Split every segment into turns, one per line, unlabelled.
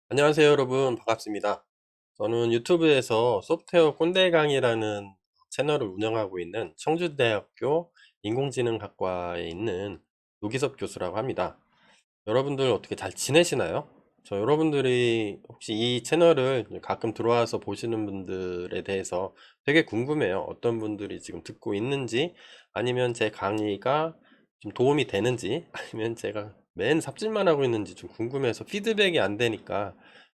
안녕하세요 여러분, 반갑습니다. 저는 유튜브에서 소프트웨어 꼰대 강의라는 채널을 운영하고 있는 청주대학교 인공지능학과에 있는 노기섭 교수라고 합니다. 여러분들 어떻게 잘 지내시나요? 저 여러분들이 혹시 이 채널을 가끔 들어와서 보시는 분들에 대해서 되게 궁금해요. 어떤 분들이 지금 듣고 있는지, 아니면 제 강의가 좀 도움이 되는지, 아니면 제가 맨 삽질만 하고 있는지 좀 궁금해서 피드백이 안 되니까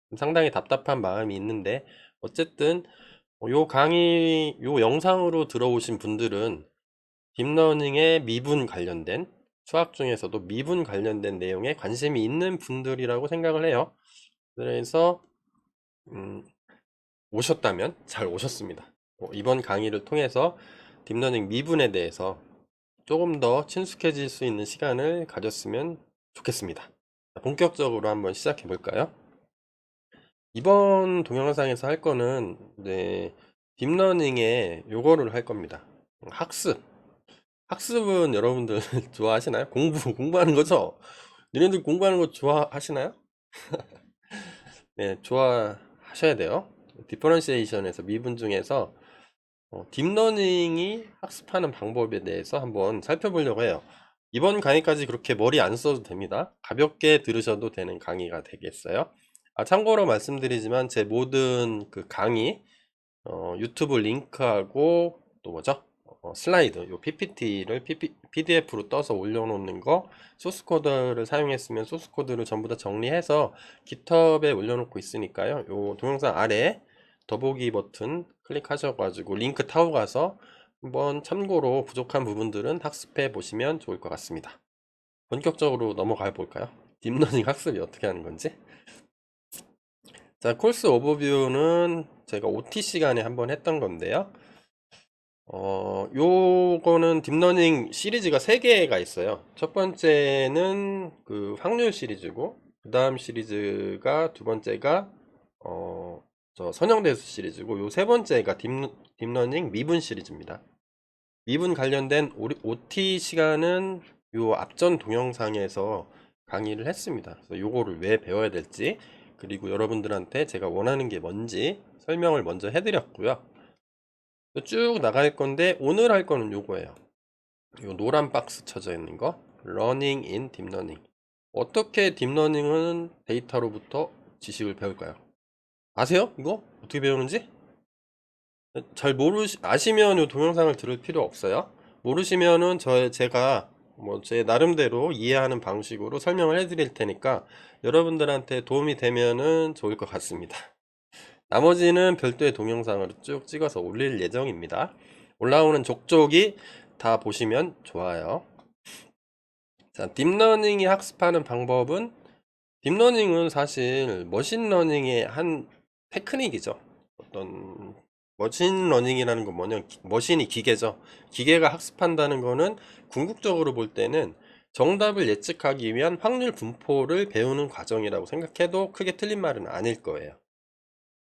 좀 상당히 답답한 마음이 있는데, 어쨌든 요 강의, 요 영상으로 들어오신 분들은 딥러닝의 미분 관련된, 수학 중에서도 미분 관련된 내용에 관심이 있는 분들이라고 생각을 해요. 그래서 음, 오셨다면 잘 오셨습니다. 이번 강의를 통해서 딥러닝 미분에 대해서 조금 더 친숙해질 수 있는 시간을 가졌으면 좋겠습니다. 본격적으로 한번 시작해 볼까요? 이번 동영상에서 할 거는 딥러닝의 요거를 할 겁니다. 학습. 학습은 여러분들 좋아하시나요? 공부하는 거죠? 니네들 공부하는 거 좋아하시나요? 네, 좋아하셔야 돼요. 디퍼런시에이션에서 미분 중에서 딥러닝이 학습하는 방법에 대해서 한번 살펴보려고 해요. 이번 강의까지 그렇게 머리 안 써도 됩니다. 가볍게 들으셔도 되는 강의가 되겠어요. 참고로 말씀드리지만 제 모든 그 강의 유튜브 링크하고 또 뭐죠? 슬라이드, 요 PPT를 PDF로 떠서 올려놓는 거, 소스 코드를 사용했으면 소스 코드를 전부 다 정리해서 깃허브에 올려놓고 있으니까요. 요 동영상 아래 더보기 버튼 클릭하셔가지고 링크 타고 가서 한번 참고로 부족한 부분들은 학습해 보시면 좋을 것 같습니다. 본격적으로 넘어가 볼까요? 딥러닝 학습이 어떻게 하는 건지. 자, 코스 오버뷰는 제가 OT 시간에 한번 했던 건데요. 요거는 딥러닝 시리즈가 3개가 있어요. 첫 번째는 그 확률 시리즈고, 그 다음 시리즈가 두 번째가, 저 선형대수 시리즈고, 요 세 번째가 딥러닝 미분 시리즈입니다. 미분 관련된 OT 시간은 요 앞전 동영상에서 강의를 했습니다. 그래서 요거를 왜 배워야 될지, 그리고 여러분들한테 제가 원하는 게 뭔지 설명을 먼저 해드렸고요. 쭉 나갈 건데 오늘 할 거는 요거예요. 요 노란 박스 쳐져 있는 거, Learning in Deep Learning. 어떻게 딥러닝은 데이터로부터 지식을 배울까요? 아세요? 이거 어떻게 배우는지? 아시면 요 동영상을 들을 필요 없어요. 모르시면은 제가 뭐 제 나름대로 이해하는 방식으로 설명을 해드릴 테니까 여러분들한테 도움이 되면은 좋을 것 같습니다. 나머지는 별도의 동영상으로 쭉 찍어서 올릴 예정입니다. 올라오는 족족이 다 보시면 좋아요. 자, 딥러닝이 학습하는 방법은, 딥러닝은 사실 머신러닝의 한 테크닉이죠. 어떤 머신러닝이라는 건 뭐냐, 머신이 기계죠. 기계가 학습한다는 거는 궁극적으로 볼 때는 정답을 예측하기 위한 확률 분포를 배우는 과정이라고 생각해도 크게 틀린 말은 아닐 거예요.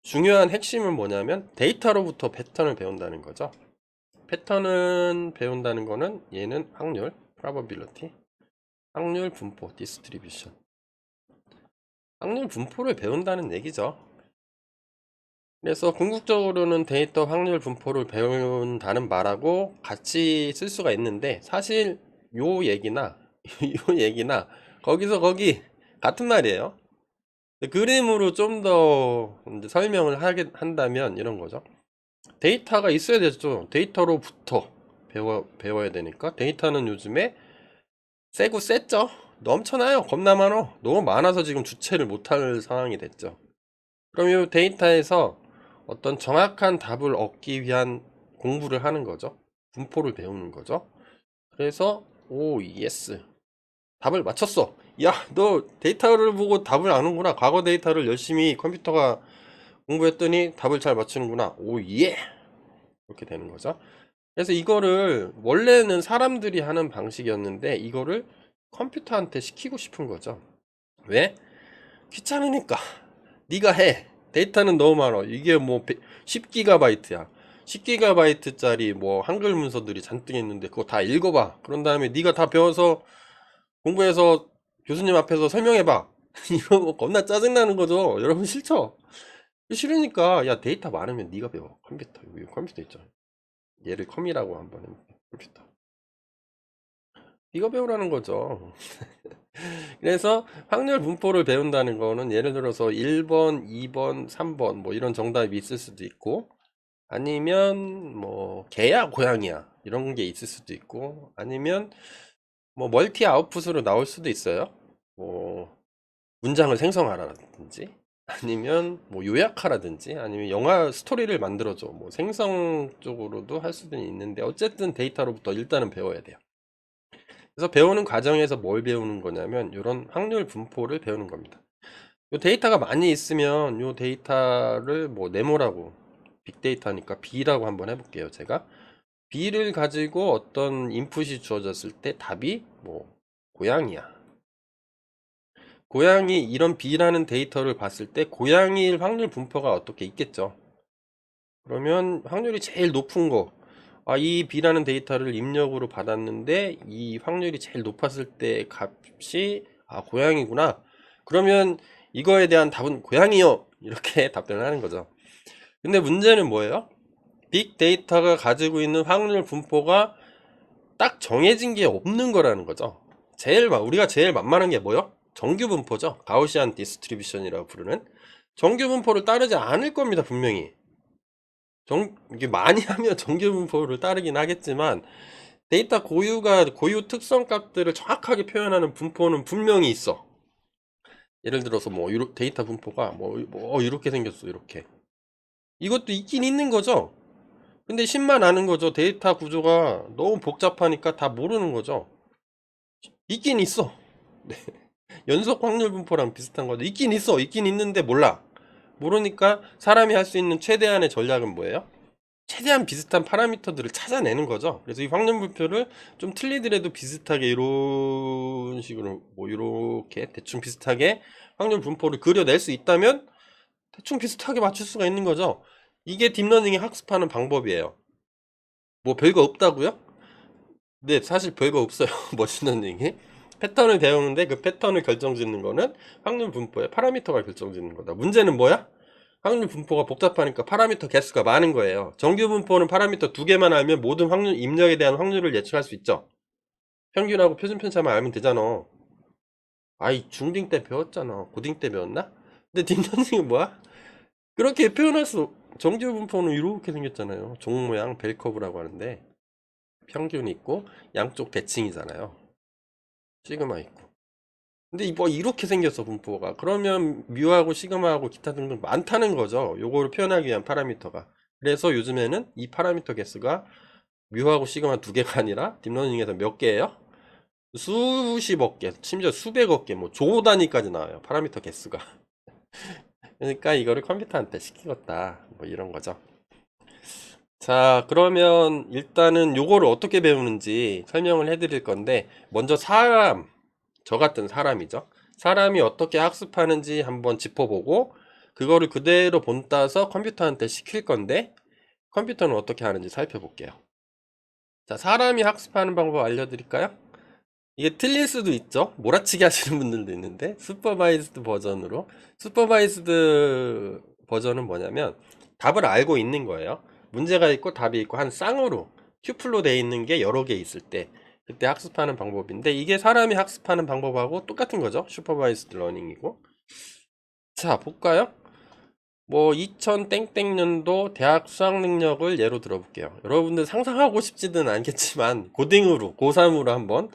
중요한 핵심은 뭐냐면 데이터로부터 패턴을 배운다는 거죠. 패턴은 배운다는 거는 얘는 확률, probability, 확률 분포, distribution. 확률 분포를 배운다는 얘기죠. 그래서 궁극적으로는 데이터 확률 분포를 배운다는 말하고 같이 쓸 수가 있는데, 사실 요 얘기나 요 얘기나 거기서 거기 같은 말이에요. 그림으로 좀 더 설명을 한다면 이런 거죠. 데이터가 있어야 되죠. 데이터로부터 배워야 되니까. 데이터는 요즘에 세고 셌죠. 넘쳐나요. 겁나 많어. 너무 많아서 지금 주체를 못할 상황이 됐죠. 그럼 이 데이터에서 어떤 정확한 답을 얻기 위한 공부를 하는 거죠. 분포를 배우는 거죠. 그래서 오 예스, 답을 맞췄어. 야, 너 데이터를 보고 답을 아는구나. 과거 데이터를 열심히 컴퓨터가 공부했더니 답을 잘 맞추는구나. 오 예, 이렇게 되는 거죠. 그래서 이거를 원래는 사람들이 하는 방식이었는데 이거를 컴퓨터한테 시키고 싶은 거죠. 왜? 귀찮으니까. 네가 해. 데이터는 너무 많아. 이게 뭐 10기가바이트야. 10기가바이트짜리 뭐 한글 문서들이 잔뜩 있는데 그거 다 읽어봐. 그런 다음에 네가 다 배워서 공부해서 교수님 앞에서 설명해봐. 이런 거 겁나 짜증나는 거죠. 여러분 싫죠? 싫으니까 야 데이터 많으면 네가 배워. 컴퓨터 여기 컴퓨터 있죠. 얘를 컴이라고 한번 해볼게. 컴퓨터 네가 배우라는 거죠. 그래서 확률 분포를 배운다는 거는 예를 들어서 1번, 2번, 3번 뭐 이런 정답이 있을 수도 있고, 아니면 뭐 개야 고양이야 이런 게 있을 수도 있고, 아니면 뭐 멀티 아웃풋으로 나올 수도 있어요. 뭐 문장을 생성하라든지, 아니면 뭐 요약하라든지, 아니면 영화 스토리를 만들어줘 뭐 생성 쪽으로도 할 수도 있는데, 어쨌든 데이터로부터 일단은 배워야 돼요. 그래서 배우는 과정에서 뭘 배우는 거냐면 이런 확률 분포를 배우는 겁니다. 요 데이터가 많이 있으면 요 데이터를 뭐 네모라고, 빅데이터니까 B라고 한번 해볼게요. 제가 B를 가지고 어떤 인풋이 주어졌을 때 답이 뭐 고양이야. 고양이, 이런 B라는 데이터를 봤을 때 고양이일 확률 분포가 어떻게 있겠죠. 그러면 확률이 제일 높은 거, 이 B라는 데이터를 입력으로 받았는데 이 확률이 제일 높았을 때 값이 고양이구나. 그러면 이거에 대한 답은 고양이요. 이렇게 답변을 하는 거죠. 근데 문제는 뭐예요? 빅데이터가 가지고 있는 확률 분포가 딱 정해진 게 없는 거라는 거죠. 우리가 제일 만만한 게 뭐요? 정규 분포죠. 가우시안 디스트리뷰션이라고 부르는 정규 분포를 따르지 않을 겁니다. 분명히. 이게 많이 하면 정규 분포를 따르긴 하겠지만, 데이터 고유 특성 값들을 정확하게 표현하는 분포는 분명히 있어. 예를 들어서 뭐 데이터 분포가 이렇게 생겼어. 이렇게. 이것도 있긴 있는 거죠. 근데 10만 아는 거죠. 데이터 구조가 너무 복잡하니까 다 모르는 거죠. 있긴 있어. 네. 연속 확률 분포랑 비슷한 거죠. 있긴 있는데 몰라. 모르니까 사람이 할 수 있는 최대한의 전략은 뭐예요? 최대한 비슷한 파라미터들을 찾아내는 거죠. 그래서 이 확률 분포를 좀 틀리더라도 비슷하게 이런 식으로 뭐 이렇게 대충 비슷하게 확률 분포를 그려낼 수 있다면 대충 비슷하게 맞출 수가 있는 거죠. 이게 딥러닝이 학습하는 방법이에요. 뭐 별거 없다고요? 네, 사실 별거 없어요. 머신러닝이 패턴을 배우는데 그 패턴을 결정짓는 거는 확률 분포의 파라미터가 결정짓는 거다. 문제는 뭐야? 확률 분포가 복잡하니까 파라미터 개수가 많은 거예요. 정규 분포는 파라미터 2개만 알면 모든 확률 입력에 대한 확률을 예측할 수 있죠. 평균하고 표준 편차만 알면 되잖아. 중딩 때 배웠잖아. 고딩 때 배웠나? 근데 딥러닝은 뭐야? 그렇게 표현할 수, 정규 분포는 이렇게 생겼잖아요. 종 모양 벨커브라고 하는데 평균이 있고 양쪽 대칭이잖아요. 시그마 있고. 근데 뭐 이렇게 생겼어 분포가. 그러면 뮤하고 시그마하고 기타 등등 많다는 거죠. 요거를 표현하기 위한 파라미터가. 그래서 요즘에는 이 파라미터 개수가 뮤하고 시그마 2개가 아니라 딥러닝에서 몇 개예요? 수십억 개, 심지어 수백억 개, 뭐 조 단위까지 나와요. 파라미터 개수가. 그러니까 이거를 컴퓨터한테 시키겠다. 뭐 이런 거죠. 자, 그러면 일단은 요거를 어떻게 배우는지 설명을 해드릴 건데, 먼저 저 같은 사람이죠. 사람이 어떻게 학습하는지 한번 짚어보고, 그거를 그대로 본따서 컴퓨터한테 시킬 건데, 컴퓨터는 어떻게 하는지 살펴볼게요. 자, 사람이 학습하는 방법 알려드릴까요? 이게 틀릴 수도 있죠. 몰아치기 하시는 분들도 있는데, 슈퍼바이즈드 버전으로. 슈퍼바이즈드 버전은 뭐냐면, 답을 알고 있는 거예요. 문제가 있고 답이 있고 한 쌍으로 튜플로 되어 있는 게 여러 개 있을 때, 그때 학습하는 방법인데, 이게 사람이 학습하는 방법하고 똑같은 거죠. 슈퍼바이즈드 러닝이고. 자, 볼까요? 뭐 2000 땡땡년도 대학 수학 능력을 예로 들어볼게요. 여러분들 상상하고 싶지는 않겠지만 고딩으로 고3으로 한번,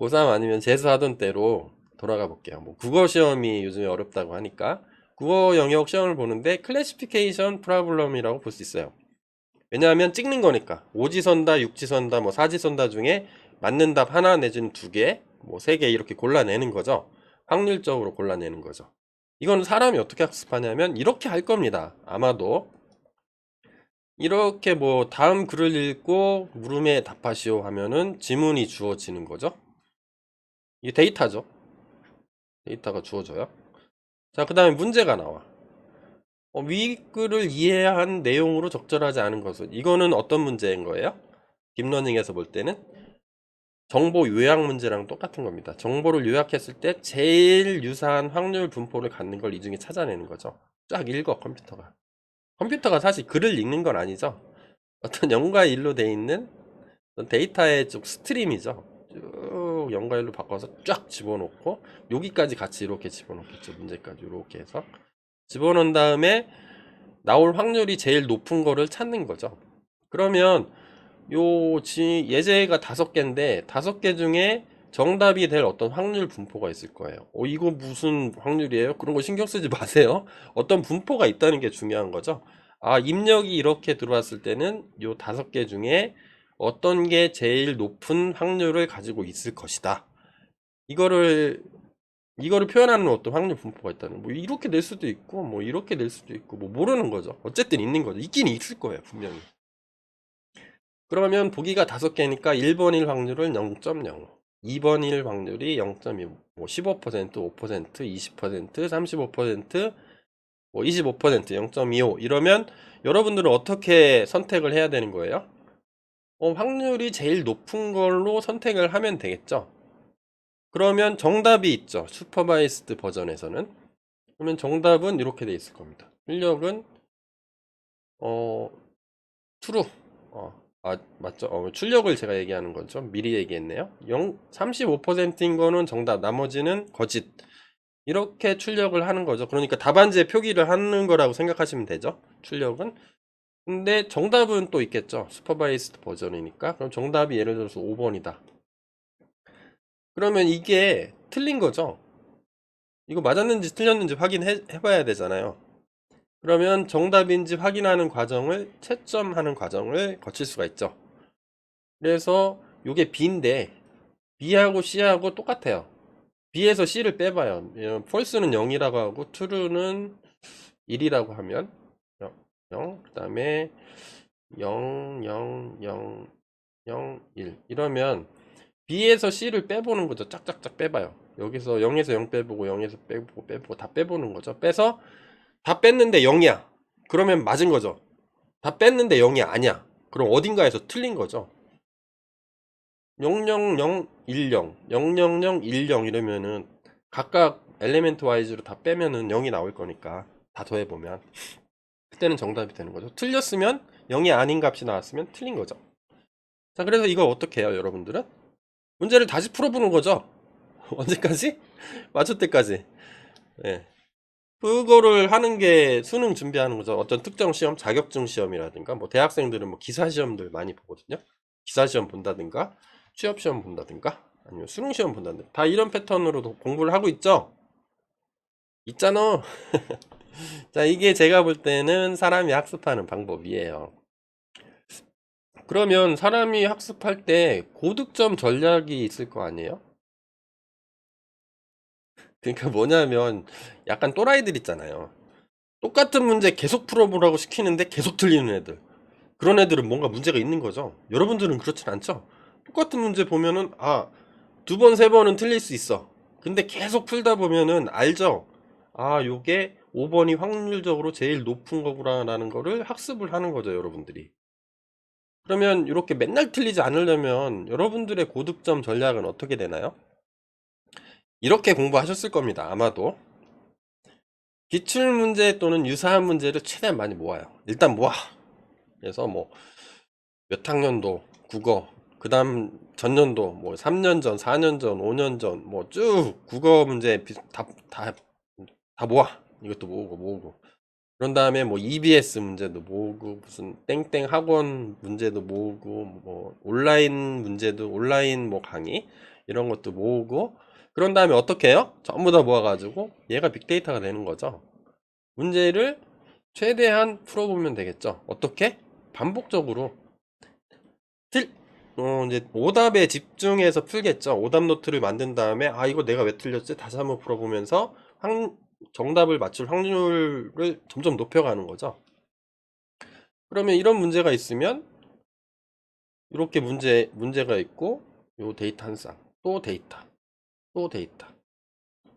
고3 아니면 재수하던 때로 돌아가 볼게요. 뭐 국어 시험이 요즘에 어렵다고 하니까 국어 영역 시험을 보는데 클래시피케이션 프로블럼이라고 볼 수 있어요. 왜냐하면 찍는 거니까 오지선다, 육지선다, 뭐 사지선다 중에 맞는 답 하나 내지는 2개, 뭐 3개 이렇게 골라내는 거죠. 확률적으로 골라내는 거죠. 이건 사람이 어떻게 학습하냐면 이렇게 할 겁니다. 아마도 이렇게 뭐 다음 글을 읽고 물음에 답하시오 하면은 지문이 주어지는 거죠. 이게 데이터죠. 데이터가 주어져요. 자, 그 다음에 문제가 나와. 위 글을 이해한 내용으로 적절하지 않은 것은, 이거는 어떤 문제인 거예요? 딥러닝에서 볼 때는 정보 요약 문제랑 똑같은 겁니다. 정보를 요약했을 때 제일 유사한 확률 분포를 갖는 걸 이 중에 찾아내는 거죠. 쫙 읽어, 컴퓨터가. 컴퓨터가 사실 글을 읽는 건 아니죠. 어떤 0과 1로 돼 있는 데이터의 쭉 스트림이죠. 쭉 0과 1로 바꿔서 쫙 집어넣고 여기까지 같이 이렇게 집어넣겠죠. 문제까지 이렇게 해서 집어넣은 다음에 나올 확률이 제일 높은 거를 찾는 거죠. 그러면 예제가 5개인데 5개 중에 정답이 될 어떤 확률 분포가 있을 거예요. 이거 무슨 확률이에요? 그런 거 신경 쓰지 마세요. 어떤 분포가 있다는 게 중요한 거죠. 입력이 이렇게 들어왔을 때는 요 5개 중에 어떤 게 제일 높은 확률을 가지고 있을 것이다. 이거를 표현하는 어떤 확률 분포가 있다는, 뭐 이렇게 낼 수도 있고 뭐 이렇게 낼 수도 있고 뭐 모르는 거죠. 어쨌든 있는 거죠. 있긴 있을 거예요, 분명히. 그러면 보기가 5개니까 1번일 확률은 0.05, 2번일 확률이 0.25, 뭐 15%, 5%, 20%, 35%, 뭐 25%, 0.25 이러면 여러분들은 어떻게 선택을 해야 되는 거예요? 확률이 제일 높은 걸로 선택을 하면 되겠죠. 그러면 정답이 있죠. 슈퍼바이스드 버전에서는. 그러면 정답은 이렇게 돼 있을 겁니다. 출력은 어 true. 맞죠? 출력을 제가 얘기하는 거죠. 미리 얘기했네요. 35%인 거는 정답, 나머지는 거짓. 이렇게 출력을 하는 거죠. 그러니까 답안지에 표기를 하는 거라고 생각하시면 되죠. 출력은. 근데 정답은 또 있겠죠. 슈퍼바이스드 버전이니까. 그럼 정답이 예를 들어서 5번이다. 그러면 이게 틀린 거죠. 이거 맞았는지 틀렸는지 확인해 봐야 되잖아요. 그러면 정답인지 확인하는 과정을 채점하는 과정을 거칠 수가 있죠. 그래서 이게 B인데 B하고 C하고 똑같아요. B에서 C를 빼봐요. false는 0이라고 하고 true는 1이라고 하면 0, 그 다음에 0, 0, 0, 0, 1 이러면 B에서 C를 빼보는 거죠. 짝짝짝 빼봐요. 여기서 0에서 0 빼보고 0에서 빼보고 다 빼보는 거죠. 빼서 다 뺐는데 0이야. 그러면 맞은 거죠. 다 뺐는데 0이 아니야. 그럼 어딘가에서 틀린 거죠. 00010, 00010 이러면은 각각 엘리멘트 와이즈로 다 빼면은 0이 나올 거니까 다 더해보면 그때는 정답이 되는 거죠. 틀렸으면 0이 아닌 값이 나왔으면 틀린 거죠. 자, 그래서 이걸 어떻게 해요, 여러분들은? 문제를 다시 풀어보는 거죠. 언제까지? 맞출 때까지. 예. 그거를 하는 게 수능 준비하는 거죠. 어떤 특정 시험, 자격증 시험이라든가, 뭐 대학생들은 뭐 기사 시험들 많이 보거든요. 기사 시험 본다든가, 취업 시험 본다든가, 아니면 수능 시험 본다든가, 다 이런 패턴으로도 공부를 하고 있죠. 있잖아. 자, 이게 제가 볼 때는 사람이 학습하는 방법이에요. 그러면 사람이 학습할 때 고득점 전략이 있을 거 아니에요? 그러니까 뭐냐면 약간 또라이들 있잖아요. 똑같은 문제 계속 풀어보라고 시키는데 계속 틀리는 애들. 그런 애들은 뭔가 문제가 있는 거죠. 여러분들은 그렇진 않죠? 똑같은 문제 보면은, 두 번, 세 번은 틀릴 수 있어. 근데 계속 풀다 보면은 알죠? 요게 5번이 확률적으로 제일 높은 거구나라는 거를 학습을 하는 거죠, 여러분들이. 그러면 이렇게 맨날 틀리지 않으려면 여러분들의 고득점 전략은 어떻게 되나요? 이렇게 공부하셨을 겁니다, 아마도. 기출문제 또는 유사한 문제를 최대한 많이 모아요. 일단 모아. 그래서 뭐 몇 학년도 국어, 그 다음 전년도 뭐 3년 전, 4년 전, 5년 전 뭐 쭉 국어 문제 다 모아. 이것도 모으고 그런 다음에 뭐 EBS 문제도 모으고 무슨 땡땡 학원 문제도 모으고 뭐 온라인 문제도, 온라인 뭐 강의 이런 것도 모으고, 그런 다음에 어떻게 해요? 전부 다 모아가지고 얘가 빅데이터가 되는 거죠. 문제를 최대한 풀어보면 되겠죠. 어떻게? 반복적으로 틀 이제 오답에 집중해서 풀겠죠. 오답 노트를 만든 다음에 이거 내가 왜 틀렸지? 다시 한번 풀어보면서 정답을 맞출 확률을 점점 높여가는 거죠. 그러면 이런 문제가 있으면 이렇게 문제가 있고 요 데이터 한 쌍, 또 데이터, 또 데이터,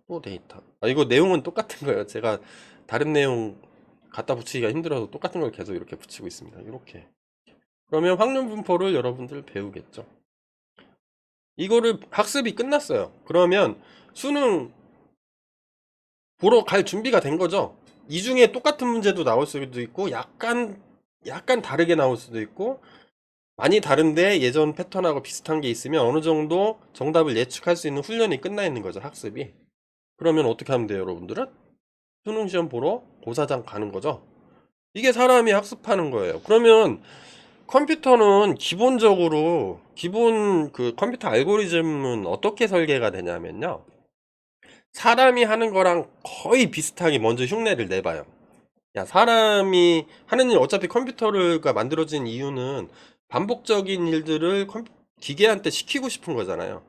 또 데이터. 이거 내용은 똑같은 거예요. 제가 다른 내용 갖다 붙이기가 힘들어서 똑같은 걸 계속 이렇게 붙이고 있습니다. 이렇게. 그러면 확률 분포를 여러분들 배우겠죠. 이거를 학습이 끝났어요. 그러면 수능 보러 갈 준비가 된 거죠. 이 중에 똑같은 문제도 나올 수도 있고 약간 다르게 나올 수도 있고 많이 다른데 예전 패턴하고 비슷한 게 있으면 어느 정도 정답을 예측할 수 있는 훈련이 끝나 있는 거죠, 학습이. 그러면 어떻게 하면 돼요, 여러분들은? 수능 시험 보러 고사장 가는 거죠. 이게 사람이 학습하는 거예요. 그러면 컴퓨터는 기본적으로 기본 그 컴퓨터 알고리즘은 어떻게 설계가 되냐면요. 사람이 하는 거랑 거의 비슷하게 먼저 흉내를 내봐요. 야, 사람이 하는 일 어차피 컴퓨터가 만들어진 이유는 반복적인 일들을 기계한테 시키고 싶은 거잖아요.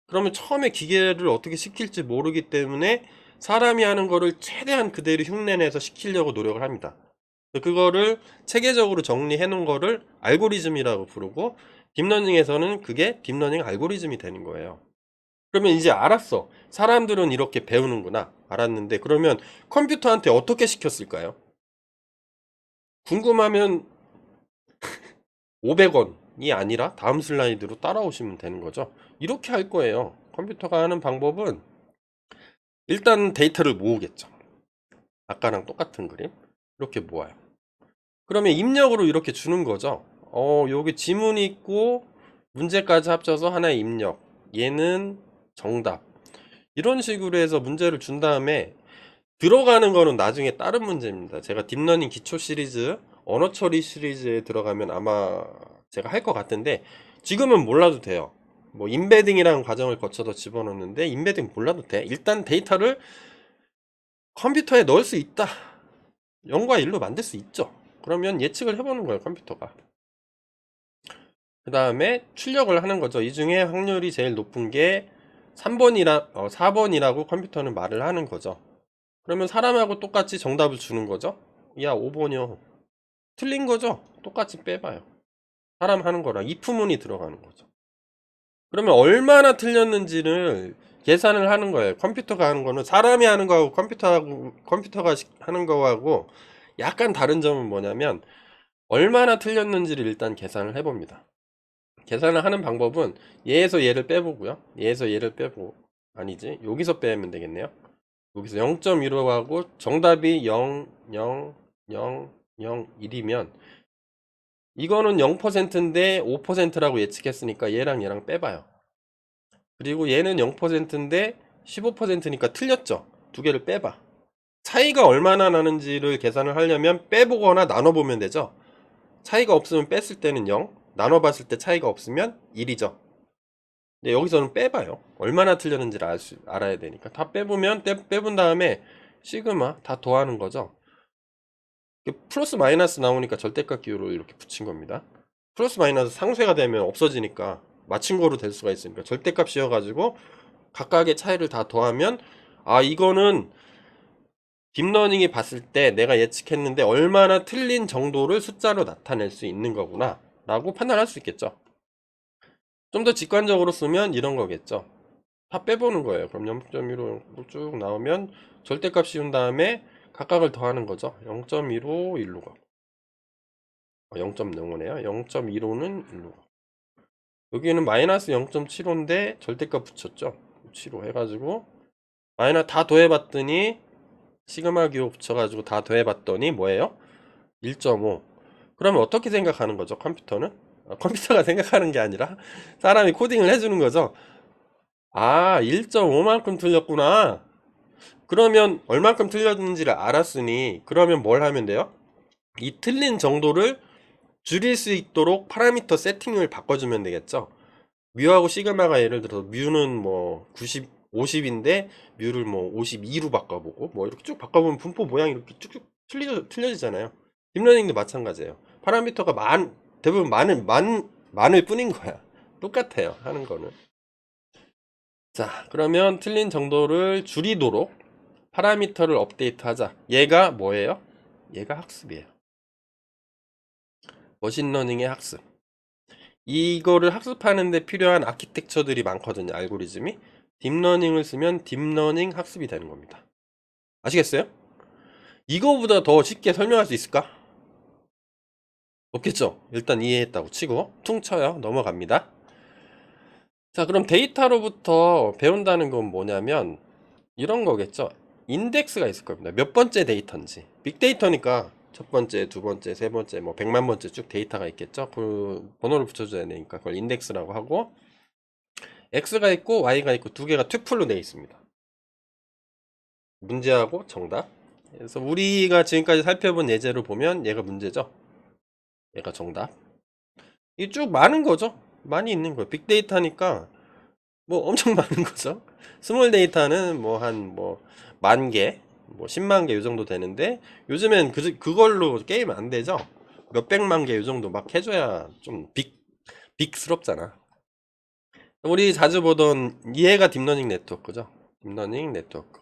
그러면 처음에 기계를 어떻게 시킬지 모르기 때문에 사람이 하는 거를 최대한 그대로 흉내내서 시키려고 노력을 합니다. 그거를 체계적으로 정리해 놓은 거를 알고리즘이라고 부르고 딥러닝에서는 그게 딥러닝 알고리즘이 되는 거예요. 그러면 이제 알았어. 사람들은 이렇게 배우는구나. 알았는데 그러면 컴퓨터한테 어떻게 시켰을까요? 궁금하면 500원이 아니라 다음 슬라이드로 따라오시면 되는 거죠. 이렇게 할 거예요. 컴퓨터가 하는 방법은 일단 데이터를 모으겠죠. 아까랑 똑같은 그림. 이렇게 모아요. 그러면 입력으로 이렇게 주는 거죠. 여기 지문이 있고 문제까지 합쳐서 하나의 입력. 얘는 정답. 이런 식으로 해서 문제를 준 다음에 들어가는 거는 나중에 다른 문제입니다. 제가 딥러닝 기초 시리즈, 언어 처리 시리즈에 들어가면 아마 제가 할 것 같은데 지금은 몰라도 돼요. 뭐 인베딩이라는 과정을 거쳐서 집어넣는데 인베딩 몰라도 돼. 일단 데이터를 컴퓨터에 넣을 수 있다. 0과 1로 만들 수 있죠. 그러면 예측을 해보는 거예요, 컴퓨터가. 그 다음에 출력을 하는 거죠. 이 중에 확률이 제일 높은 게 4번이라고 컴퓨터는 말을 하는 거죠. 그러면 사람하고 똑같이 정답을 주는 거죠. 야, 5번이요. 틀린 거죠. 똑같이 빼봐요. 사람 하는 거랑 if문이 들어가는 거죠. 그러면 얼마나 틀렸는지를 계산을 하는 거예요. 컴퓨터가 하는 거는 사람이 하는 거하고 컴퓨터가 하는 거하고 약간 다른 점은 뭐냐면 얼마나 틀렸는지를 일단 계산을 해봅니다. 계산을 하는 방법은 얘에서 얘를 빼보고요. 얘에서 얘를 빼고 아니지. 여기서 빼면 되겠네요. 여기서 0.15 하고 정답이 0, 0, 0, 0, 1이면 이거는 0%인데 5%라고 예측했으니까 얘랑 빼봐요. 그리고 얘는 0%인데 15%니까 틀렸죠. 두 개를 빼봐. 차이가 얼마나 나는지를 계산을 하려면 빼보거나 나눠보면 되죠. 차이가 없으면 뺐을 때는 0, 나눠봤을 때 차이가 없으면 1이죠. 근데 여기서는 빼봐요. 얼마나 틀렸는지를 알아야 되니까. 다 빼보면 빼본 다음에 시그마 다 더하는 거죠. 플러스 마이너스 나오니까 절대값 기호를 이렇게 붙인 겁니다. 플러스 마이너스 상쇄가 되면 없어지니까 맞힌 거로 될 수가 있으니까 절대값 씌워가지고 각각의 차이를 다 더하면 아 이거는 딥러닝이 봤을 때 내가 예측했는데 얼마나 틀린 정도를 숫자로 나타낼 수 있는 거구나 라고 판단할 수 있겠죠. 좀 더 직관적으로 쓰면 이런 거겠죠. 다 빼보는 거예요. 그럼 0.15 쭉 나오면 절대값 씌운 다음에 각각을 더하는 거죠. 0.15 1로 가고 0.05네요. 0.15는 1로 가고 여기는 마이너스 0.75인데 절대값 붙였죠. 75 해가지고 마이너스 다 더해봤더니 시그마 기호 붙여가지고 다 더해봤더니 뭐예요? 1.5. 그러면 어떻게 생각하는 거죠? 컴퓨터는? 컴퓨터가 생각하는 게 아니라 사람이 코딩을 해주는 거죠. 아, 1.5만큼 틀렸구나. 그러면 얼만큼 틀렸는지를 알았으니 그러면 뭘 하면 돼요? 이 틀린 정도를 줄일 수 있도록 파라미터 세팅을 바꿔주면 되겠죠. 뮤하고 시그마가 예를 들어서 뮤는 뭐 90, 50인데 뮤를 뭐 52로 바꿔보고 뭐 이렇게 쭉 바꿔보면 분포 모양이 이렇게 쭉쭉 틀려지잖아요. 딥러닝도 마찬가지예요. 파라미터가 대부분 많을 뿐인 거야. 똑같아요. 하는 거는. 자, 그러면 틀린 정도를 줄이도록 파라미터를 업데이트하자. 얘가 뭐예요? 얘가 학습이에요. 머신러닝의 학습. 이거를 학습하는 데 필요한 아키텍처들이 많거든요. 알고리즘이. 딥러닝을 쓰면 딥러닝 학습이 되는 겁니다. 아시겠어요? 이거보다 더 쉽게 설명할 수 있을까? 없겠죠? 일단 이해했다고 치고 퉁 쳐요. 넘어갑니다. 자, 그럼 데이터로부터 배운다는 건 뭐냐면 이런 거겠죠. 인덱스가 있을 겁니다. 몇 번째 데이터인지. 빅데이터니까 첫 번째, 두 번째, 세 번째, 뭐 100만 번째 쭉 데이터가 있겠죠. 그 번호를 붙여줘야 되니까 그걸 인덱스라고 하고, X가 있고 Y가 있고 두 개가 튜플로 되어 있습니다. 문제하고 정답. 그래서 우리가 지금까지 살펴본 예제로 보면 얘가 문제죠. 얘가 정답. 이 쭉 많은 거죠. 많이 있는 거예요. 빅데이터니까 뭐 엄청 많은 거죠. 스몰 데이터는 뭐 한 뭐 만 개, 뭐 10만 개 요 정도 되는데 요즘엔 그걸로 게임 안 되죠. 몇백만 개 요 정도 막 해줘야 좀 빅스럽잖아. 우리 자주 보던 얘가 딥러닝 네트워크죠. 딥러닝 네트워크.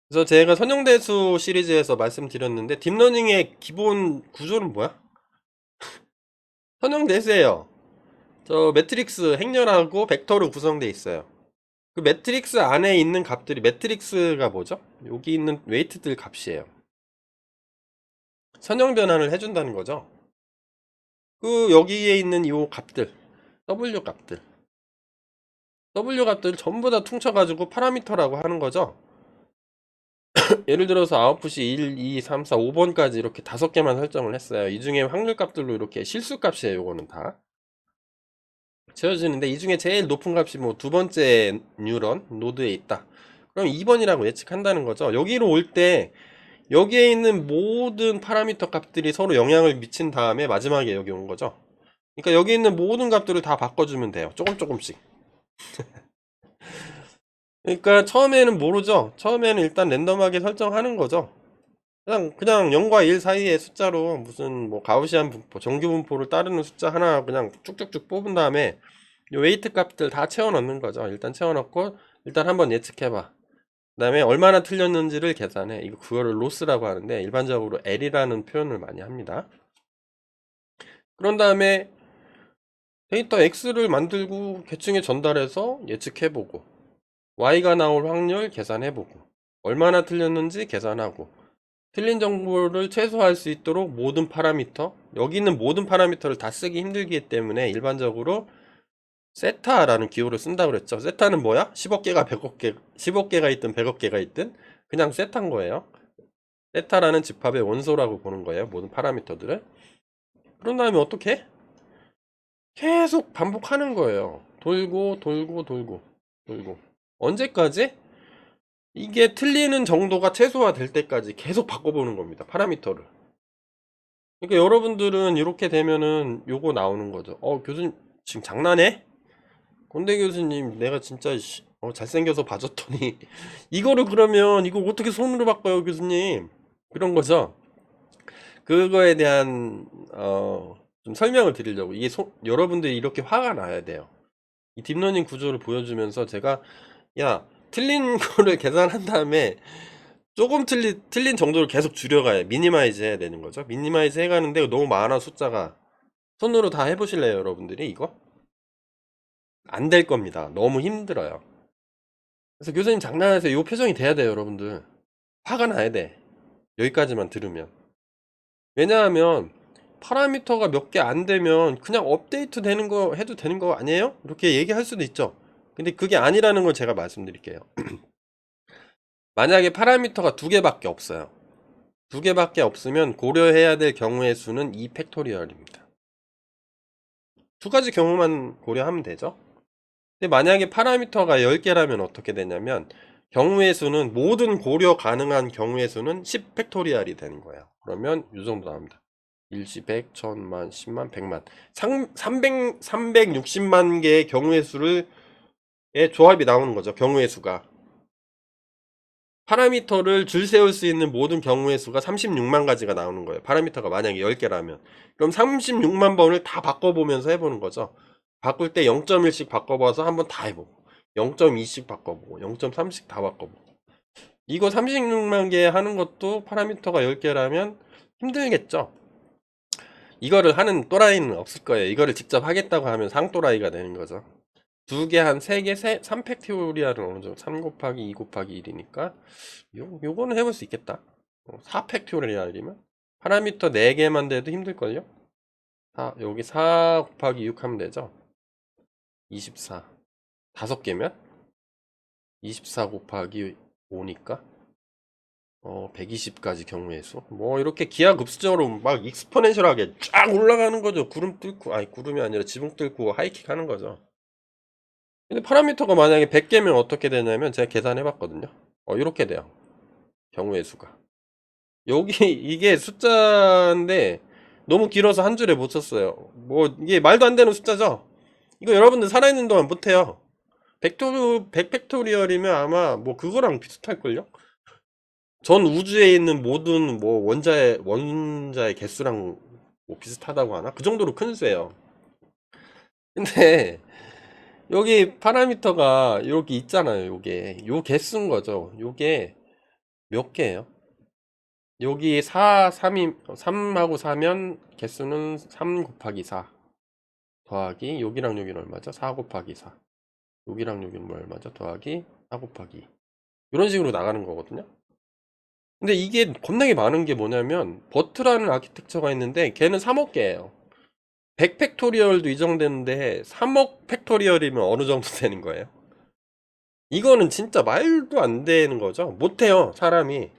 그래서 제가 선형대수 시리즈에서 말씀드렸는데 딥러닝의 기본 구조는 뭐야? 선형대수예요. 저 매트릭스 행렬하고 벡터로 구성되어 있어요. 그 매트릭스 안에 있는 값들이 매트릭스가 뭐죠? 여기 있는 웨이트들 값이에요. 선형 변환을 해준다는 거죠. 그 여기에 있는 이 값들, W 값들, W 값들을 전부 다 퉁쳐가지고 파라미터라고 하는 거죠. 예를 들어서 아웃풋이 1, 2, 3, 4, 5번까지 이렇게 5개만 설정을 했어요. 이 중에 확률 값들로 이렇게 실수 값이에요. 요거는 다 채워지는데 이 중에 제일 높은 값이 뭐 두 번째 뉴런 노드에 있다. 그럼 2번이라고 예측한다는 거죠. 여기로 올 때 여기에 있는 모든 파라미터 값들이 서로 영향을 미친 다음에 마지막에 여기 온 거죠. 그러니까 여기 있는 모든 값들을 다 바꿔주면 돼요. 조금씩. 그러니까 처음에는 모르죠. 처음에는 일단 랜덤하게 설정하는 거죠. 그냥 0과 1 사이의 숫자로 무슨 뭐 가우시안 분포, 정규 분포를 따르는 숫자 하나 그냥 쭉쭉쭉 뽑은 다음에 이 웨이트 값들 다 채워 넣는 거죠. 일단 채워 넣고 일단 한번 예측해 봐. 그다음에 얼마나 틀렸는지를 계산해. 이거 그거를 로스라고 하는데 일반적으로 L이라는 표현을 많이 합니다. 그런 다음에 데이터 X를 만들고 계층에 전달해서 예측해보고 Y가 나올 확률 계산해보고 얼마나 틀렸는지 계산하고 틀린 정보를 최소화할 수 있도록 모든 파라미터 여기 있는 모든 파라미터를 다 쓰기 힘들기 때문에 일반적으로 세타라는 기호를 쓴다고 그랬죠. 세타는 뭐야? 10억 개가 100억 개 10억 개가 있든 100억 개가 있든 그냥 세타인 거예요. 세타라는 집합의 원소라고 보는 거예요. 모든 파라미터들을. 그런 다음에 어떻게 해? 계속 반복하는 거예요. 돌고 돌고 돌고 돌고 언제까지? 이게 틀리는 정도가 최소화될 때까지 계속 바꿔보는 겁니다. 파라미터를. 그러니까 여러분들은 이렇게 되면은 요거 나오는 거죠. 교수님 지금 장난해? 건대 교수님 내가 진짜 잘생겨서 봐줬더니 이거를 그러면 이거 어떻게 손으로 바꿔요 교수님? 그런 거죠. 그거에 대한 좀 설명을 드리려고 이게 여러분들이 이렇게 화가 나야 돼요. 이 딥러닝 구조를 보여주면서 제가 야 틀린 거를 계산한 다음에 조금 틀린 정도를 계속 줄여가야 미니마이즈 해야 되는 거죠. 미니마이즈 해가는데 너무 많아 숫자가. 손으로 다 해보실래요 여러분들이 이거? 안 될 겁니다. 너무 힘들어요. 그래서 교수님 장난하세요. 이 표정이 돼야 돼요 여러분들. 화가 나야 돼. 여기까지만 들으면. 왜냐하면 파라미터가 몇 개 안 되면 그냥 업데이트 되는 거 해도 되는 거 아니에요? 이렇게 얘기할 수도 있죠. 근데 그게 아니라는 걸 제가 말씀드릴게요. 만약에 파라미터가 두 개밖에 없어요. 두 개밖에 없으면 고려해야 될 경우의 수는 2 팩토리얼입니다. 두 가지 경우만 고려하면 되죠. 근데 만약에 파라미터가 10개라면 어떻게 되냐면 경우의 수는 모든 고려 가능한 경우의 수는 10 팩토리얼이 되는 거예요. 그러면 이 정도 나옵니다. 일시 100, 1000만, 10만, 100만 360만 개의 경우의 수를 의 조합이 나오는 거죠. 경우의 수가 파라미터를 줄 세울 수 있는 모든 경우의 수가 36만 가지가 나오는 거예요. 파라미터가 만약에 10개라면 그럼 36만 번을 다 바꿔보면서 해보는 거죠. 바꿀 때 0.1씩 바꿔봐서 한번 다 해보고 0.2씩 바꿔보고 0.3씩 다 바꿔보고 이거 36만 개 하는 것도 파라미터가 10개라면 힘들겠죠. 이거를 하는 또라이는 없을 거예요. 이거를 직접 하겠다고 하면 상또라이가 되는 거죠. 두 개 한 세 개, 3팩토리얼은 어느 정도 3 곱하기 2 곱하기 1이니까 요거는 해볼 수 있겠다. 4팩토리얼이면 파라미터 4개만 돼도 힘들걸요? 여기 4 곱하기 6 하면 되죠? 24 5개면 24 곱하기 5니까 120까지 경우의 수. 뭐 이렇게 기하급수적으로 막 익스포넨셜하게 쫙 올라가는 거죠. 구름 뚫고, 아니 구름이 아니라 지붕 뚫고 하이킥 하는 거죠. 근데 파라미터가 만약에 100개면 어떻게 되냐면 제가 계산해 봤거든요. 이렇게 돼요. 경우의 수가. 여기 이게 숫자인데 너무 길어서 한 줄에 못 썼어요. 뭐 이게 말도 안 되는 숫자죠. 이거 여러분들 살아있는 동안 못해요. 100팩토리얼이면 아마 뭐 그거랑 비슷할걸요? 전 우주에 있는 모든 뭐 원자의 개수랑 뭐 비슷하다고 하나? 그 정도로 큰 수예요. 근데 여기 파라미터가 여기 있잖아요. 요게 요 개수인 거죠. 요게 몇 개예요? 여기 3하고 4면 개수는 3 곱하기 4 더하기 여기랑 여기는 얼마죠? 4 곱하기 4 여기랑 여기는 뭐 얼마죠? 더하기 4 곱하기 이런 식으로 나가는 거거든요. 근데 이게 겁나게 많은 게 뭐냐면 버트라는 아키텍처가 있는데 걔는 3억 개예요. 100 팩토리얼도 이 정도 되는데 3억 팩토리얼이면 어느 정도 되는 거예요? 이거는 진짜 말도 안 되는 거죠. 못해요, 사람이.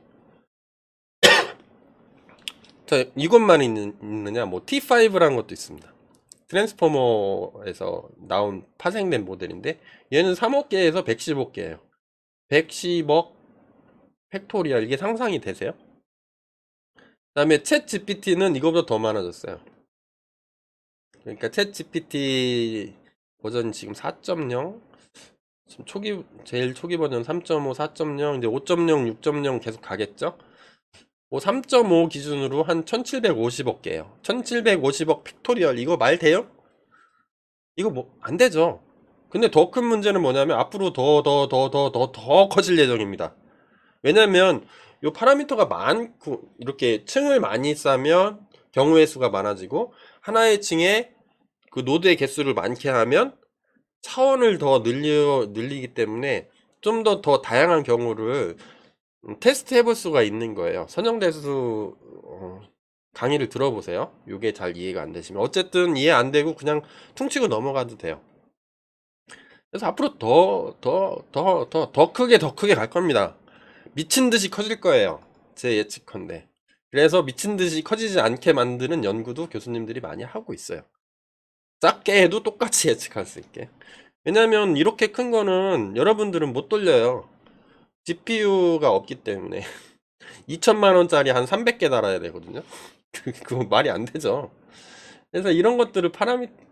자, 이것만 있느냐? 뭐 T5라는 것도 있습니다. 트랜스포머에서 나온 파생된 모델인데 얘는 3억 개에서 115 개예요. 110억 팩토리얼. 이게 상상이 되세요? 그다음에 챗 GPT는 이거보다 더 많아졌어요. 그러니까 챗 GPT 버전 지금 4.0, 지금 제일 초기 버전 3.5, 4.0, 이제 5.0, 6.0 계속 가겠죠? 뭐 3.5 기준으로 한 1750억 개예요. 1750억 팩토리얼. 이거 말 돼요? 이거 뭐 안 되죠. 근데 더 큰 문제는 뭐냐면 앞으로 더 커질 예정입니다. 왜냐면 요 파라미터가 많고 이렇게 층을 많이 쌓으면 경우의 수가 많아지고 하나의 층에 그 노드의 개수를 많게 하면 차원을 더 늘리기 때문에 좀 더 다양한 경우를 테스트 해볼 수가 있는 거예요. 선형대수 강의를 들어보세요. 이게 잘 이해가 안 되시면 어쨌든 이해 안 되고 그냥 퉁치고 넘어가도 돼요. 그래서 앞으로 더 크게 갈 겁니다. 미친 듯이 커질 거예요. 제 예측컨대. 그래서 미친 듯이 커지지 않게 만드는 연구도 교수님들이 많이 하고 있어요. 작게 해도 똑같이 예측할 수 있게. 왜냐면 이렇게 큰 거는 여러분들은 못 돌려요. GPU가 없기 때문에 2천만 원짜리 한 300개 달아야 되거든요. 그거 말이 안 되죠. 그래서 이런 것들을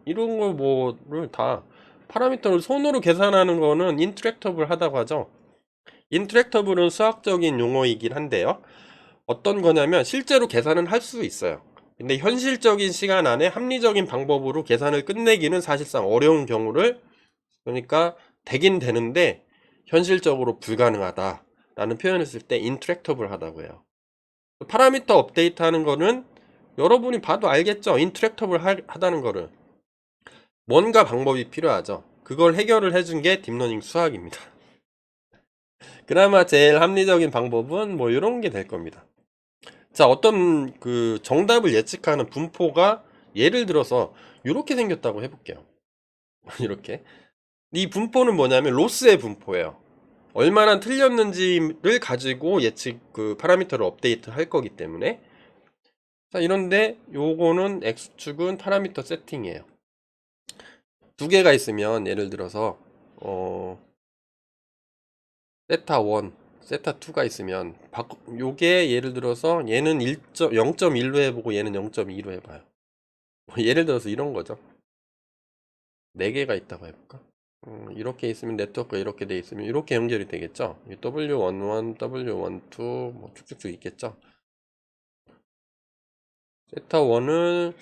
이런 거 뭐를 다 파라미터를 손으로 계산하는 거는 인트랙터블 하다고 하죠. 인트랙터블은 수학적인 용어이긴 한데요. 어떤 거냐면 실제로 계산은 할 수 있어요. 근데 현실적인 시간 안에 합리적인 방법으로 계산을 끝내기는 사실상 어려운 경우를, 그러니까 되긴 되는데 현실적으로 불가능하다라는 표현을 쓸 때 인트랙터블 하다고 해요. 파라미터 업데이트 하는 거는 여러분이 봐도 알겠죠. 인트랙터블 하다는 거를. 뭔가 방법이 필요하죠. 그걸 해결을 해준 게 딥러닝 수학입니다. 그나마 제일 합리적인 방법은 뭐 이런 게 될 겁니다. 자, 어떤 그 정답을 예측하는 분포가 예를 들어서 이렇게 생겼다고 해볼게요. 이렇게. 이 분포는 뭐냐면 로스의 분포예요. 얼마나 틀렸는지를 가지고 예측 그 파라미터를 업데이트 할 거기 때문에. 자, 이런데 요거는 X축은 파라미터 세팅이에요. 두 개가 있으면 예를 들어서 세타 1, 세타 2가 있으면 요게 예를 들어서 얘는 0.1로 해보고 얘는 0.2로 해봐요. 뭐 예를 들어서 이런 거죠. 4개가 있다고 해볼까? 이렇게 있으면 네트워크가 이렇게 돼 있으면 이렇게 연결이 되겠죠. W11, W12 뭐 쭉쭉쭉 있겠죠. 세타 1을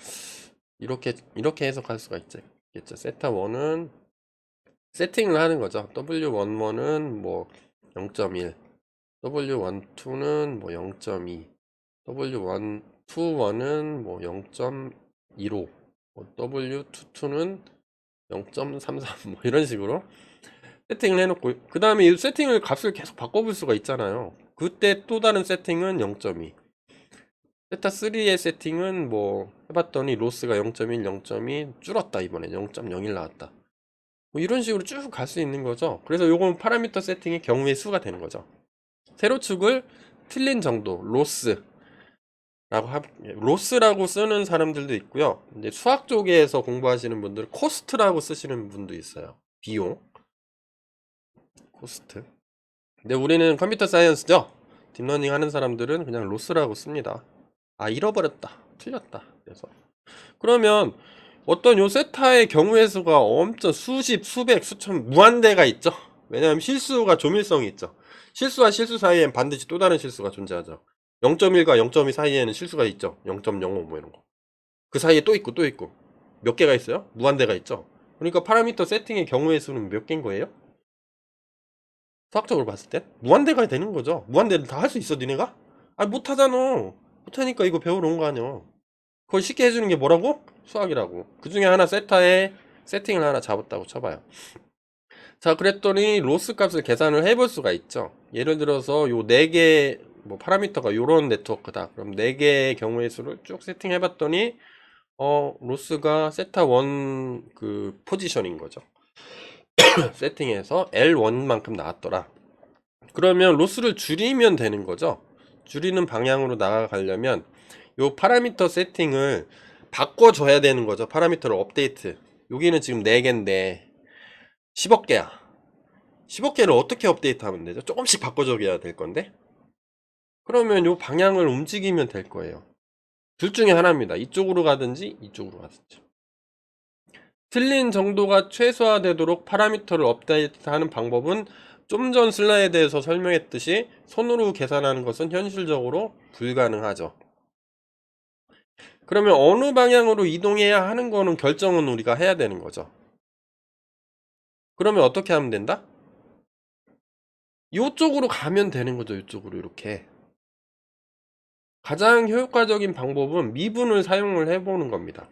이렇게 해석할 수가 있겠죠. 세타 1은 세팅을 하는 거죠. W11은 뭐 0.1, W12는 뭐 0.2, W21은 뭐 0.15, W22는 0.33, 뭐 이런 식으로 세팅을 해놓고, 그 다음에 이 세팅을 값을 계속 바꿔볼 수가 있잖아요. 그때 또 다른 세팅은 0.2. 세타 3의 세팅은 뭐 해봤더니 로스가 0.1, 0.2 줄었다. 이번에 0.01 나왔다. 뭐 이런 식으로 쭉 갈 수 있는 거죠. 그래서 요건 파라미터 세팅의 경우의 수가 되는 거죠. 세로축을 틀린 정도, 로스라고 쓰는 사람들도 있고요. 이제 수학 쪽에서 공부하시는 분들은 코스트라고 쓰시는 분도 있어요. 비용, 코스트. 근데 우리는 컴퓨터 사이언스죠. 딥러닝 하는 사람들은 그냥 로스라고 씁니다. 아, 잃어버렸다, 틀렸다. 그래서 그러면 어떤 요 세타의 경우의 수가 엄청 수십, 수백, 수천, 무한대가 있죠. 왜냐하면 실수가 조밀성이 있죠. 실수와 실수 사이엔 반드시 또 다른 실수가 존재하죠. 0.1과 0.2 사이에는 실수가 있죠. 0.05 뭐 이런 거. 그 사이에 또 있고 또 있고. 몇 개가 있어요? 무한대가 있죠. 그러니까 파라미터 세팅의 경우의 수는 몇 개인 거예요? 수학적으로 봤을 때 무한대가 되는 거죠. 무한대를 다 할 수 있어 니네가? 아, 못하잖아. 못하니까 이거 배우러 온 거 아니야. 그걸 쉽게 해주는 게 뭐라고? 수학이라고. 그 중에 하나 세타에 세팅을 하나 잡았다고 쳐봐요. 자, 그랬더니 로스 값을 계산을 해볼 수가 있죠. 예를 들어서 요 4개 뭐 파라미터가 요런 네트워크다. 그럼 4개의 경우의 수를 쭉 세팅해 봤더니 로스가 세타 1 그 포지션인 거죠. 세팅해서 L1만큼 나왔더라. 그러면 로스를 줄이면 되는 거죠. 줄이는 방향으로 나아가려면 요 파라미터 세팅을 바꿔줘야 되는 거죠. 파라미터를 업데이트. 여기는 지금 4개인데 10억 개야. 10억 개를 어떻게 업데이트 하면 되죠? 조금씩 바꿔줘야 될 건데. 그러면 요 방향을 움직이면 될 거예요. 둘 중에 하나입니다. 이쪽으로 가든지 이쪽으로 가든지. 틀린 정도가 최소화되도록 파라미터를 업데이트하는 방법은 좀 전 슬라이드에서 설명했듯이 손으로 계산하는 것은 현실적으로 불가능하죠. 그러면 어느 방향으로 이동해야 하는 거는 결정은 우리가 해야 되는 거죠. 그러면 어떻게 하면 된다? 이쪽으로 가면 되는 거죠. 이쪽으로 이렇게. 가장 효과적인 방법은 미분을 사용을 해보는 겁니다.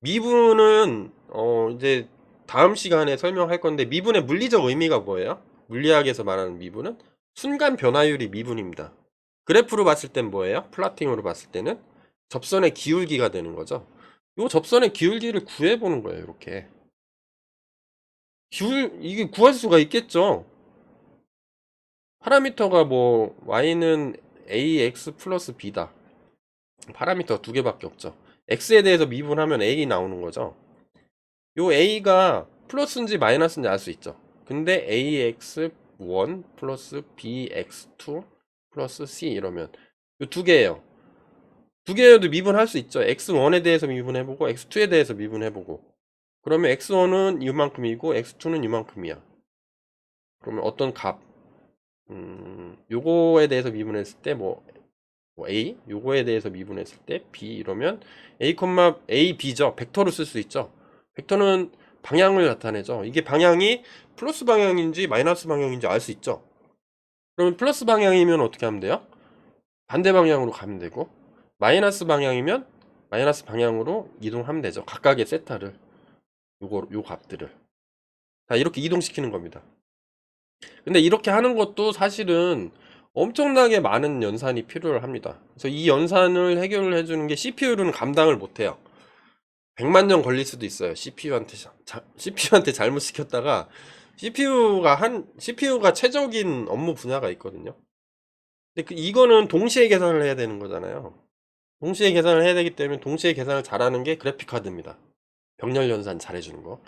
미분은 이제 다음 시간에 설명할 건데, 미분의 물리적 의미가 뭐예요? 물리학에서 말하는 미분은 순간 변화율이 미분입니다. 그래프로 봤을 땐 뭐예요? 플라팅으로 봤을 때는 접선의 기울기가 되는 거죠. 이 접선의 기울기를 구해보는 거예요. 이렇게 이게 구할 수가 있겠죠. 파라미터가 뭐 y는 ax 플러스 b다. 파라미터 두 개밖에 없죠. x에 대해서 미분하면 a 나오는 거죠. 요 a가 플러스인지 마이너스인지 알 수 있죠. 근데 ax1 플러스 bx2 플러스 c 이러면 요 두 개예요. 두 개여도 미분할 수 있죠. x1에 대해서 미분해보고 x2에 대해서 미분해보고. 그러면 x1은 이만큼이고 x2는 이만큼이야. 그러면 어떤 값 요거에 대해서 미분했을 때 뭐 A 요거에 대해서 미분했을 때 B 이러면 A, B죠. 벡터로 쓸 수 있죠. 벡터는 방향을 나타내죠. 이게 방향이 플러스 방향인지 마이너스 방향인지 알 수 있죠. 그러면 플러스 방향이면 어떻게 하면 돼요? 반대 방향으로 가면 되고, 마이너스 방향이면 마이너스 방향으로 이동하면 되죠. 각각의 세타를 요 값들을 다 이렇게 이동시키는 겁니다. 근데 이렇게 하는 것도 사실은 엄청나게 많은 연산이 필요합니다. 그래서 이 연산을 해결을 해주는 게 CPU는 감당을 못해요. 100만 년 걸릴 수도 있어요. CPU한테 잘못 시켰다가 CPU가 최적인 업무 분야가 있거든요. 근데 이거는 동시에 계산을 해야 되는 거잖아요. 동시에 계산을 해야 되기 때문에 동시에 계산을 잘하는 게 그래픽카드입니다. 병렬 연산 잘해주는 거.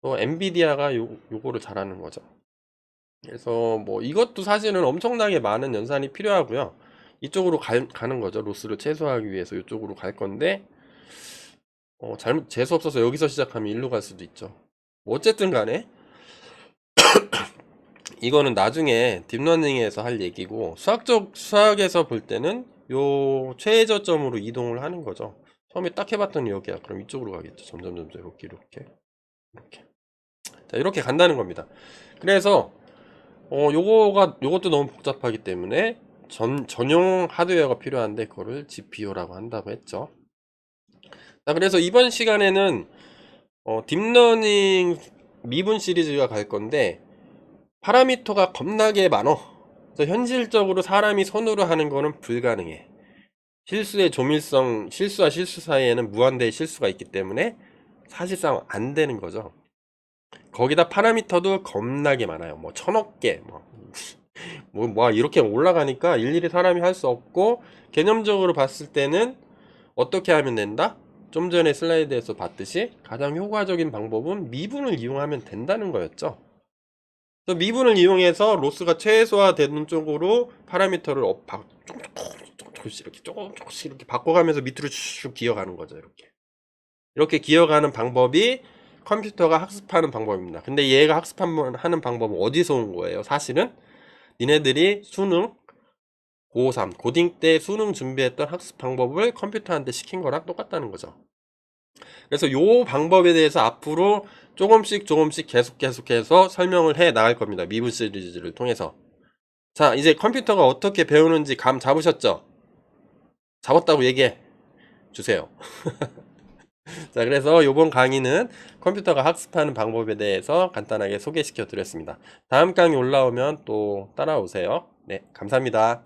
또 엔비디아가 요거를 잘하는 거죠. 그래서 뭐 이것도 사실은 엄청나게 많은 연산이 필요하고요. 이쪽으로 가는 거죠. 로스를 최소화하기 위해서 이쪽으로 갈 건데 잘못 재수 없어서 여기서 시작하면 일로 갈 수도 있죠. 뭐 어쨌든 간에 이거는 나중에 딥러닝에서 할 얘기고, 수학에서 볼 때는 요 최저점으로 이동을 하는 거죠. 처음에 딱 해봤더니 여기야. 그럼 이쪽으로 가겠죠. 점점 이렇게 자, 이렇게 간다는 겁니다. 그래서 요것도 너무 복잡하기 때문에 전용 하드웨어가 필요한데 그거를 GPU라고 한다고 했죠. 자, 그래서 이번 시간에는 딥러닝 미분 시리즈가 갈 건데, 파라미터가 겁나게 많어. 그래서 현실적으로 사람이 손으로 하는 거는 불가능해. 실수의 조밀성, 실수와 실수 사이에는 무한대의 실수가 있기 때문에 사실상 안 되는 거죠. 거기다 파라미터도 겁나게 많아요. 뭐 1000억 개, 뭐 이렇게 올라가니까 일일이 사람이 할 수 없고, 개념적으로 봤을 때는 어떻게 하면 된다? 좀 전에 슬라이드에서 봤듯이 가장 효과적인 방법은 미분을 이용하면 된다는 거였죠. 그래서 미분을 이용해서 로스가 최소화되는 쪽으로 파라미터를 조금씩 이렇게 조금씩 이렇게 바꿔가면서 밑으로 쭉 기어가는 거죠. 이렇게 기어가는 방법이 컴퓨터가 학습하는 방법입니다. 근데 얘가 학습하는 방법은 어디서 온 거예요? 사실은 니네들이 수능 고3 고딩 때 수능 준비했던 학습 방법을 컴퓨터한테 시킨 거랑 똑같다는 거죠. 그래서 요 방법에 대해서 앞으로 조금씩 계속해서 설명을 해 나갈 겁니다. 미분 시리즈를 통해서. 자, 이제 컴퓨터가 어떻게 배우는지 감 잡으셨죠? 잡았다고 얘기해 주세요. 자, 그래서 요번 강의는 컴퓨터가 학습하는 방법에 대해서 간단하게 소개시켜 드렸습니다. 다음 강의 올라오면 또 따라오세요. 네, 감사합니다.